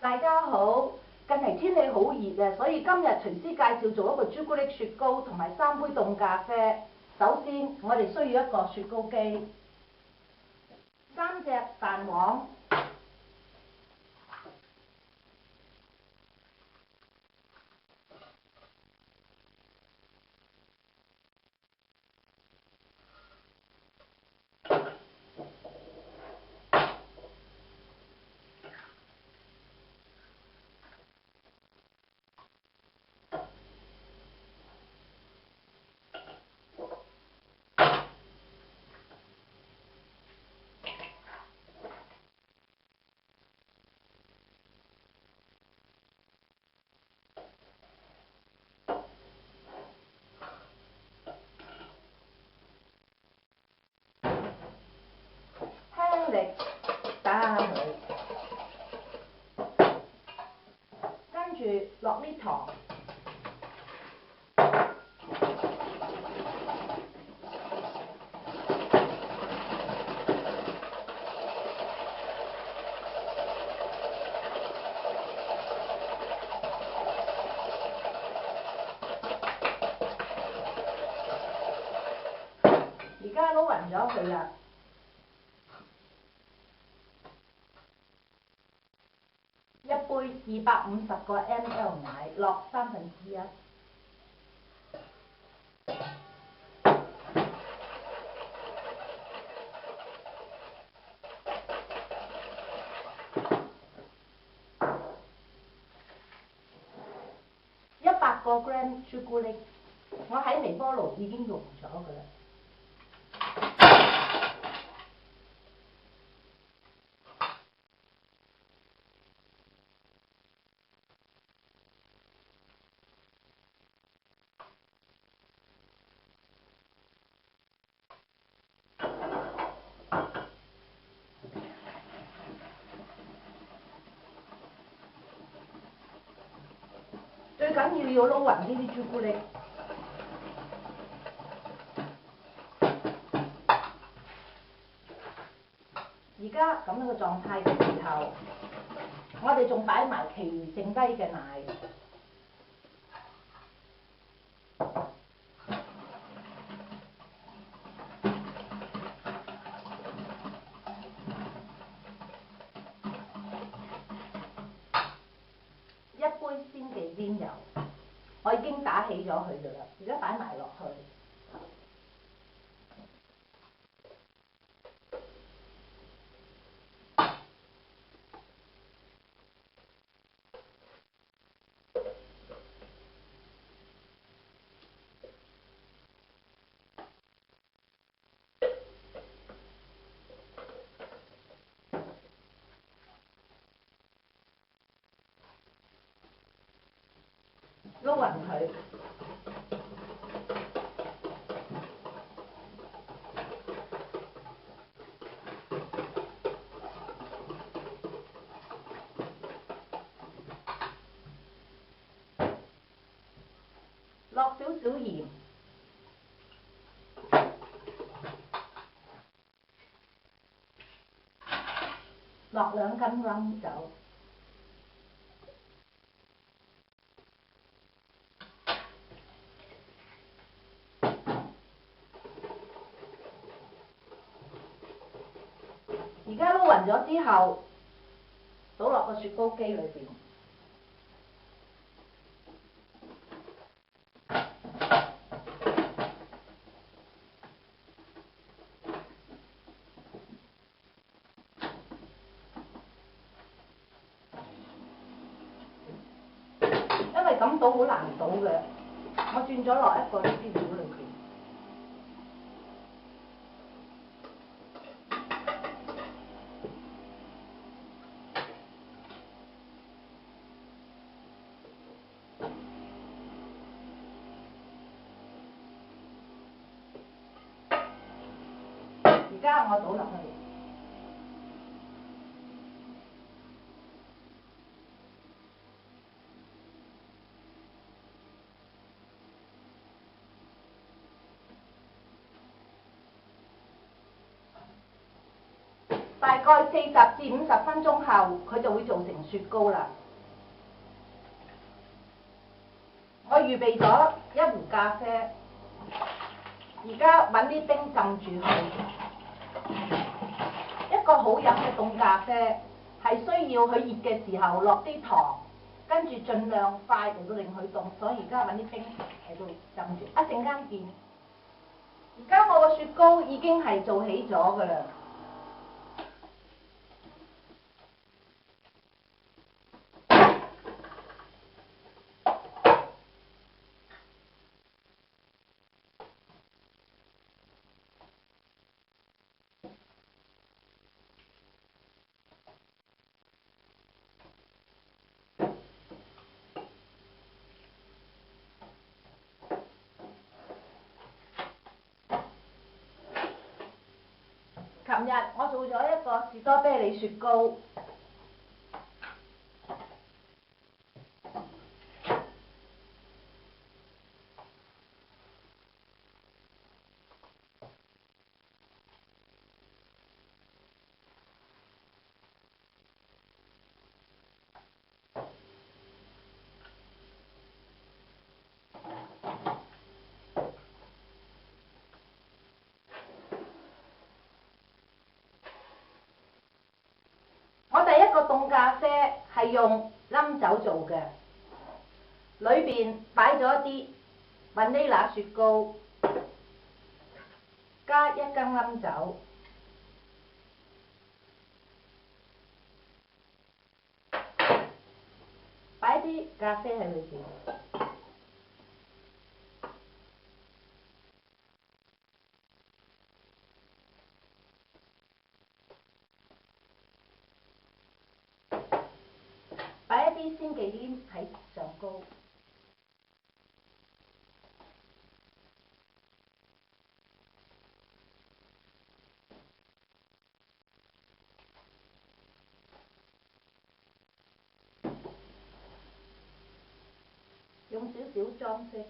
大家好，近期天氣好熱啊，所以今日廚師介紹做一個朱古力雪糕同埋3杯凍咖啡。首先，我哋需要一個雪糕機，3隻蛋黃，輕力打下佢，跟住落啲糖。而家撈勻咗佢啦。一杯250個 ml 奶，落1/3。100個 gram 朱古力，我喺微波爐已經溶咗㗎啦。最緊要撈勻呢啲朱古力。而家咁樣嘅狀態嘅時候，我哋仲擺埋其餘剩低嘅奶。1杯鮮忌廉油，我已經打起咗佢㗎啦，而家擺埋落去。撈勻佢，落少少鹽，落2斤 rum 酒。而家撈勻咗之後，倒落個雪糕機裏邊。因為咁倒好難倒嘅，我轉咗落一個呢啲料裏邊。而家我倒落去。大概40至50分鐘後，佢就會做成雪糕啦。我預備咗一壺咖啡，而家揾啲冰浸住佢。一個好飲嘅凍咖啡係需要佢熱嘅時候落啲糖，跟住盡量快嚟到令佢凍，所以而家揾啲冰喺度浸住。一陣間見。而家我個雪糕已經係做起咗㗎啦。琴日我做咗一個士多啤梨雪糕，我第一個凍咖啡係用冧酒做嘅，裏邊擺咗一啲雲呢拿雪糕，加1羹冧酒，擺啲咖啡喺裏邊。擺一啲鮮忌廉喺上高，用少少裝飾。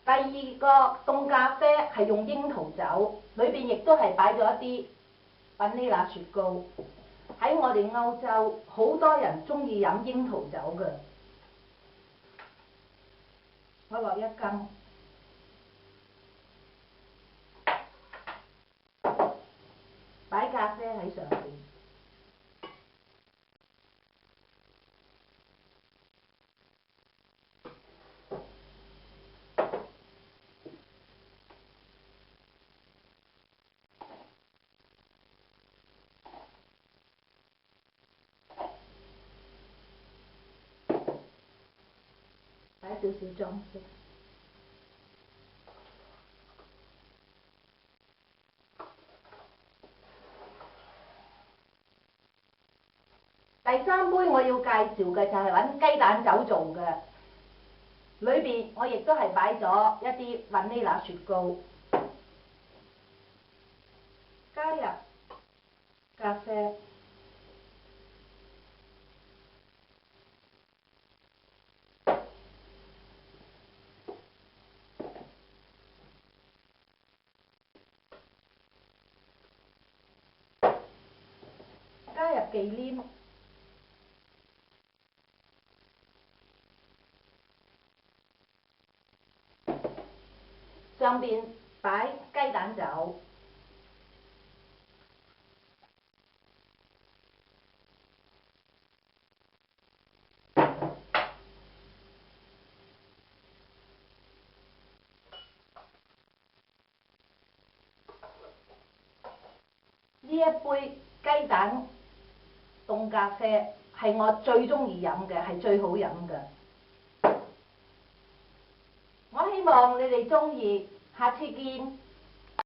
第二個凍咖啡係用櫻桃酒，裏邊亦都係擺咗一啲雲呢拿雪糕。喺我哋歐洲，好多人中意飲櫻桃酒嘅。我落1羹，擺咖啡喺上邊。擺少少裝飾。第3杯我要介紹嘅就係揾雞蛋酒做嘅，裏邊我亦都係擺咗一啲雲呢拿雪糕，加入咖啡。加入忌廉，上邊擺雞蛋酒，呢一杯雞蛋凍咖啡係我最中意飲嘅，係最好飲嘅。我希望你哋中意，下次見。